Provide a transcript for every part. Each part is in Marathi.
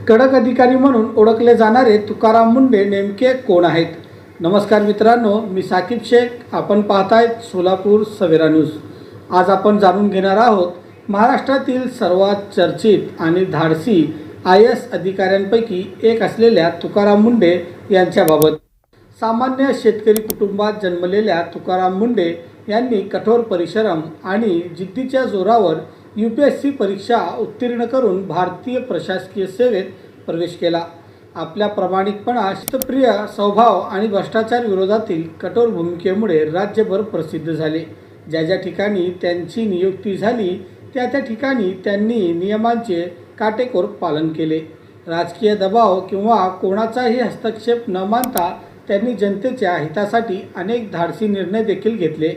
कडक अधिकारी म्हणून ओळखले जाणारे तुकाराम मुंढे नेमके कोण आहेत? नमस्कार मित्रांनो, मी साकिब शेख. आपण पाहतायत सोलापूर सवेरा न्यूज. आज आपण जाणून घेणार आहोत महाराष्ट्रातील सर्वात चर्चित आणि धाडसी IAS अधिकाऱ्यांपैकी एक असलेल्या तुकाराम मुंढे यांच्याबाबत. सामान्य शेतकरी कुटुंबात जन्मलेल्या तुकाराम मुंढे यांनी कठोर परिश्रम आणि जिद्दीच्या जोरावर UPSC परीक्षा उत्तीर्ण करून भारतीय प्रशासकीय सेवेत प्रवेश केला. आपल्या प्रामाणिकपणा, शिस्तप्रिय स्वभाव आणि भ्रष्टाचार विरोधातील कठोर भूमिकेमुळे राज्यभर प्रसिद्ध झाले. ज्या ज्या ठिकाणी त्यांची नियुक्ती झाली त्या ठिकाणी त्यांनी नियमांचे काटेकोर पालन केले. राजकीय दबाव किंवा कोणाचाही हस्तक्षेप न मानता त्यांनी जनतेच्या हितासाठी अनेक धाडसी निर्णय देखील घेतले.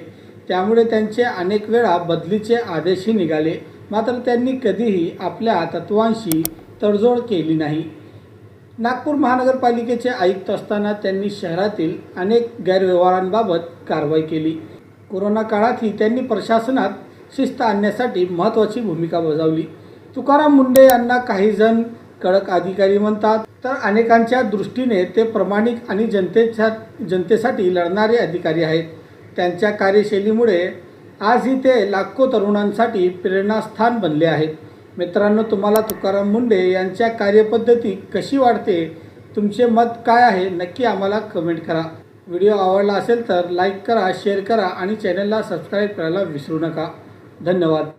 त्यामुळे त्यांचे अनेक वेळा बदलीचे आदेशही निघाले, मात्र त्यांनी कधीही आपल्या तत्त्वांशी तडजोड केली नाही. नागपूर महानगरपालिकेचे आयुक्त असताना त्यांनी शहरातील अनेक गैरव्यवहारांबाबत कारवाई केली. कोरोना काळातही त्यांनी प्रशासनात शिस्त आणण्यासाठी महत्त्वाची भूमिका बजावली. तुकाराम मुंढे यांना काही जण कडक अधिकारी म्हणतात, तर अनेकांच्या दृष्टीने ते प्रामाणिक आणि जनतेसाठी लढणारे अधिकारी आहेत. त्यांच्या कार्यशैलीमुळे आजही ते लाखो तरुणांसाठी प्रेरणास्थान बनले आहेत. मित्रांनो, तुम्हाला तुकाराम मुंढे यांच्या कार्यपद्धती कशी वाटते? तुमचे मत काय आहे? नक्की आम्हाला कमेंट करा. व्हिडिओ आवडला असेल तर लाईक करा, शेअर करा आणि चॅनलला सबस्क्राईब करायला विसरू नका. धन्यवाद.